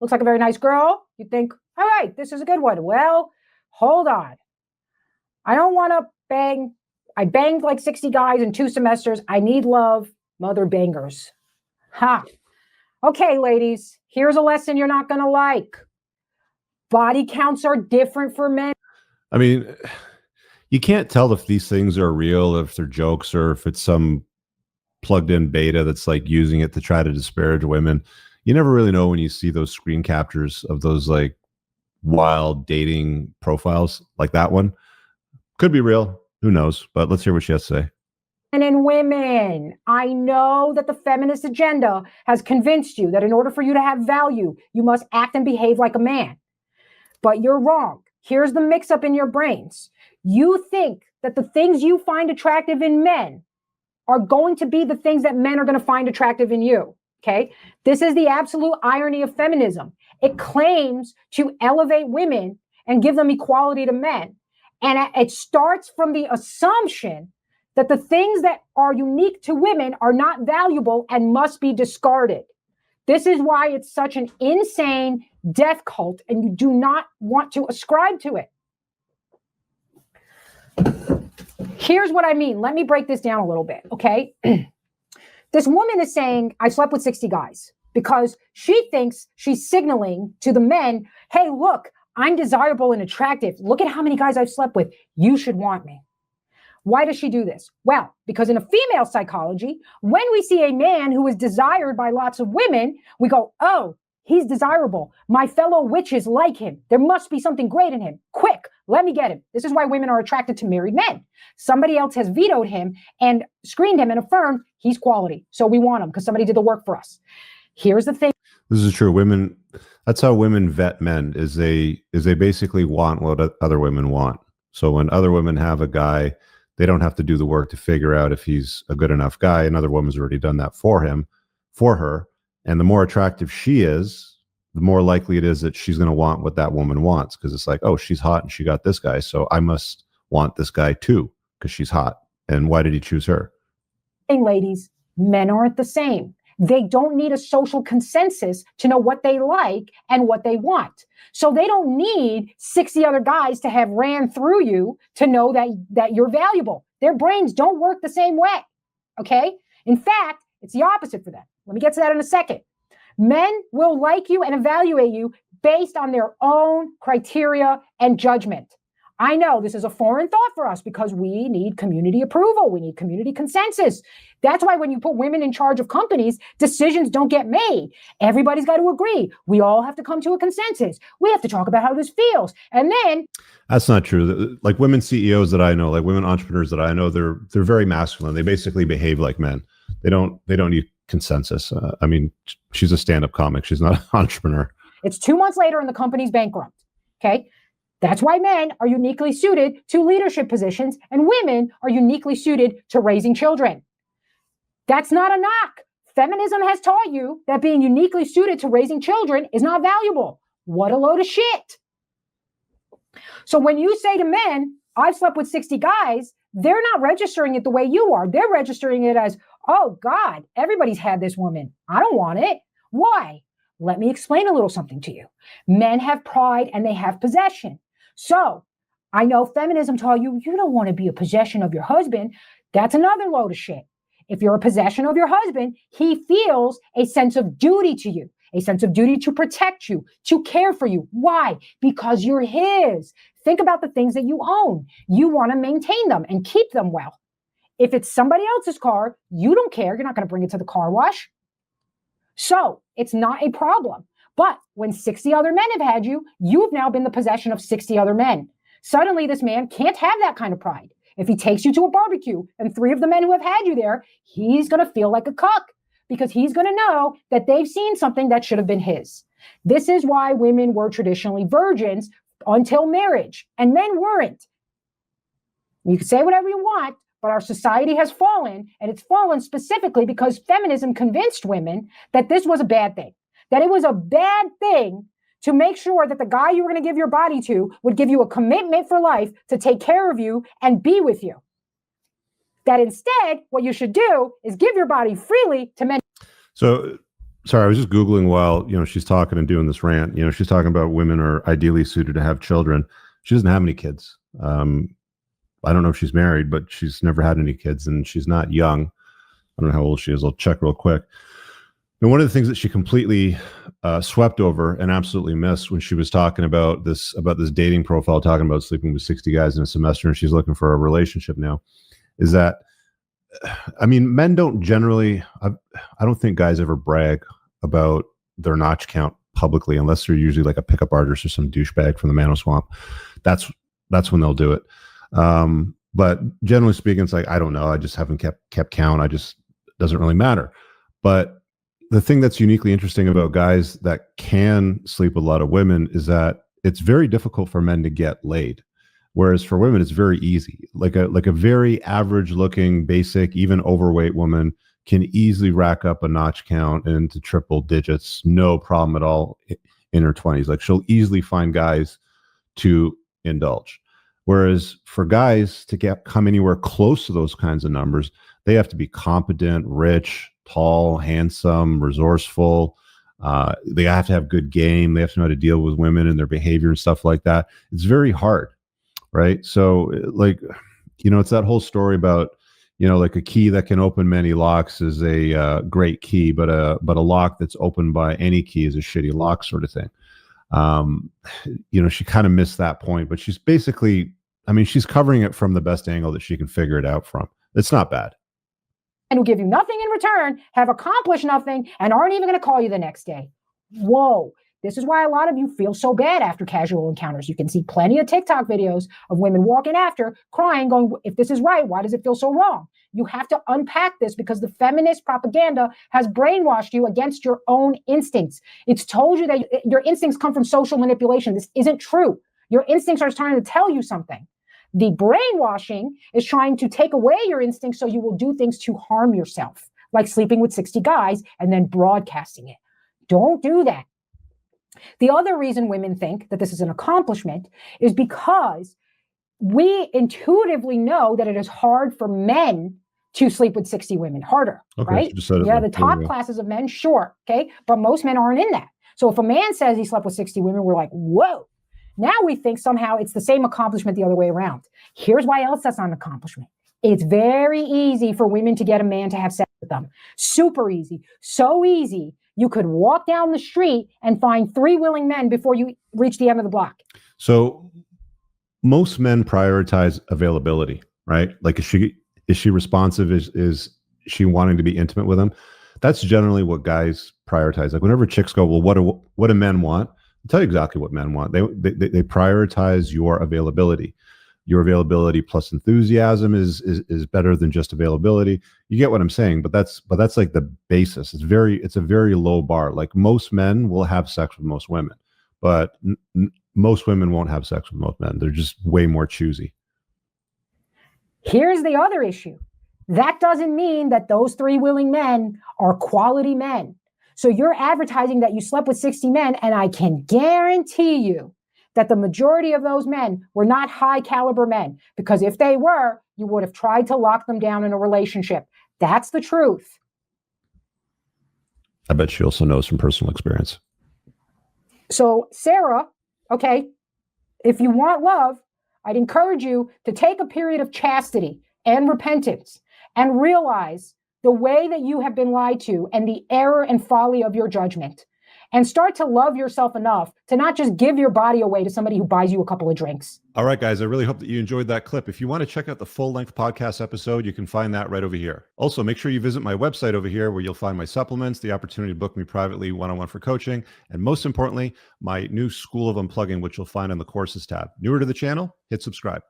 Looks like a very nice girl. You think, all right, this is a good one. Well, hold on. I don't want to bang. I banged like 60 guys in 2 semesters. I need love, mother bangers. Ha. Okay, ladies, here's a lesson you're not going to like. Body counts are different for men. I mean, you can't tell if these things are real, if they're jokes, or if it's some plugged in beta that's like using it to try to disparage women. You never really know when you see those screen captures of those like wild dating profiles like that one. Could be real. Who knows? But let's hear what she has to say. And women, I know that the feminist agenda has convinced you that in order for you to have value, you must act and behave like a man. But you're wrong. Here's the mix up in your brains. You think that the things you find attractive in men are going to be the things that men are going to find attractive in you. Okay. This is the absolute irony of feminism. It claims to elevate women and give them equality to men. And it starts from the assumption that the things that are unique to women are not valuable and must be discarded. This is why it's such an insane death cult, and you do not want to ascribe to it. Here's what I mean. Let me break this down a little bit, okay? This woman is saying, I slept with 60 guys, because she thinks she's signaling to the men, hey, look, I'm desirable and attractive. Look at how many guys I've slept with. You should want me. Why does she do this? Well, because in a female psychology, when we see a man who is desired by lots of women, we go, oh, he's desirable. My fellow witches like him. There must be something great in him. Quick, let me get him. This is why women are attracted to married men. Somebody else has vetoed him and screened him and affirmed he's quality. So we want him because somebody did the work for us. Here's the thing. This is true. Women, that's how women vet men, is they basically want what other women want. So when other women have a guy, they don't have to do the work to figure out if he's a good enough guy. Another woman's already done that for him, for her. And the more attractive she is, the more likely it is that she's going to want what that woman wants. Because it's like, oh, she's hot and she got this guy, so I must want this guy too because she's hot. And why did he choose her? Hey, ladies, men aren't the same. They don't need a social consensus to know what they like and what they want. So they don't need 60 other guys to have ran through you to know that you're valuable. Their brains don't work the same way. Okay? In fact, it's the opposite for them. Let me get to that in a second. Men will like you and evaluate you based on their own criteria and judgment. I know this is a foreign thought for us because we need community approval. We need community consensus. That's why when you put women in charge of companies, decisions don't get made. Everybody's got to agree. We all have to come to a consensus. We have to talk about how this feels. And then... That's not true. Like women CEOs that I know, like women entrepreneurs that I know, they're very masculine. They basically behave like men. They don't need consensus. I mean, she's a stand-up comic. She's not an entrepreneur. It's 2 months later and the company's bankrupt. Okay? That's why men are uniquely suited to leadership positions and women are uniquely suited to raising children. That's not a knock. Feminism has taught you that being uniquely suited to raising children is not valuable. What a load of shit. So when you say to men, I've slept with 60 guys, they're not registering it the way you are. They're registering it as, oh God, everybody's had this woman. I don't want it. Why? Let me explain a little something to you. Men have pride and they have possession. So I know feminism taught you, you don't want to be a possession of your husband. That's another load of shit. If you're a possession of your husband, he feels a sense of duty to you, a sense of duty to protect you, to care for you. Why? Because you're his. Think about the things that you own. You want to maintain them and keep them well. If it's somebody else's car, you don't care. You're not going to bring it to the car wash. So it's not a problem. But when 60 other men have had you, you've now been the possession of 60 other men. Suddenly, this man can't have that kind of pride. If he takes you to a barbecue and 3 of the men who have had you there, he's going to feel like a cuck because he's going to know that they've seen something that should have been his. This is why women were traditionally virgins until marriage, and men weren't. You can say whatever you want, but our society has fallen, and it's fallen specifically because feminism convinced women that this was a bad thing, that it was a bad thing to make sure that the guy you were going to give your body to would give you a commitment for life to take care of you and be with you. That instead, what you should do is give your body freely to men. So Sorry, I was just Googling while, she's talking and doing this rant. She's talking about women are ideally suited to have children. She doesn't have any kids. I don't know if she's married, but she's never had any kids, and she's not young. I don't know how old she is. I'll check real quick. And one of the things that she completely swept over and absolutely missed when she was talking about this dating profile, talking about sleeping with 60 guys in a semester, and she's looking for a relationship now, is that, I mean, men don't generally, I don't think guys ever brag about their notch count publicly, unless they're usually like a pickup artist or some douchebag from the Mano Swamp. That's when they'll do it. But generally speaking, it's like, I don't know. I just haven't kept count. Doesn't really matter. But the thing that's uniquely interesting about guys that can sleep with a lot of women is that it's very difficult for men to get laid. Whereas for women, it's very easy. Like a very average looking, basic, even overweight woman can easily rack up a notch count into triple digits, no problem at all in her 20s. Like, she'll easily find guys to indulge. Whereas for guys to come anywhere close to those kinds of numbers, they have to be competent, rich, tall, handsome, resourceful. They have to have good game. They have to know how to deal with women and their behavior and stuff like that. It's very hard, right? So, like, it's that whole story about, like a key that can open many locks is a great key, but a lock that's opened by any key is a shitty lock, sort of thing. She kind of missed that point, but she's basically, she's covering it from the best angle that she can figure it out from. It's not bad. And who give you nothing in return, have accomplished nothing, and aren't even going to call you the next day. Whoa. This is why a lot of you feel so bad after casual encounters. You can see plenty of TikTok videos of women walking after, crying, going, if this is right, why does it feel so wrong? You have to unpack this because the feminist propaganda has brainwashed you against your own instincts. It's told you that your instincts come from social manipulation. This isn't true. Your instincts are trying to tell you something. The brainwashing is trying to take away your instincts so you will do things to harm yourself, like sleeping with 60 guys and then broadcasting it. Don't do that. The other reason women think that this is an accomplishment is because we intuitively know that it is hard for men to sleep with 60 women, harder, right? Yeah, the top classes of men, sure, okay? But most men aren't in that. So if a man says he slept with 60 women, we're like, whoa. Now we think somehow it's the same accomplishment the other way around. Here's why else that's not an accomplishment. It's very easy for women to get a man to have sex with them. Super easy. So easy. You could walk down the street and find 3 willing men before you reach the end of the block. So most men prioritize availability, right? Like, is she responsive? Is she wanting to be intimate with them? That's generally what guys prioritize. Like, whenever chicks go, well, what do men want? I'll tell you exactly what men want. They prioritize your availability. Your availability plus enthusiasm is better than just availability. You get what I'm saying, but that's like the basis. It's a very low bar. Like, most men will have sex with most women, but most women won't have sex with most men. They're just way more choosy. Here's the other issue. That doesn't mean that those 3 willing men are quality men. So you're advertising that you slept with 60 men, and I can guarantee you that the majority of those men were not high caliber men, because if they were, you would have tried to lock them down in a relationship. That's the truth. I bet she also knows from personal experience. So Sarah, okay, if you want love, I'd encourage you to take a period of chastity and repentance and realize the way that you have been lied to and the error and folly of your judgment, and start to love yourself enough to not just give your body away to somebody who buys you a couple of drinks. All right, guys, I really hope that you enjoyed that clip. If you want to check out the full-length podcast episode, you can find that right over here. Also, make sure you visit my website over here, where you'll find my supplements, the opportunity to book me privately one-on-one for coaching, and most importantly, my new School of Unplugging, which you'll find on the courses tab. Newer to the channel? Hit subscribe.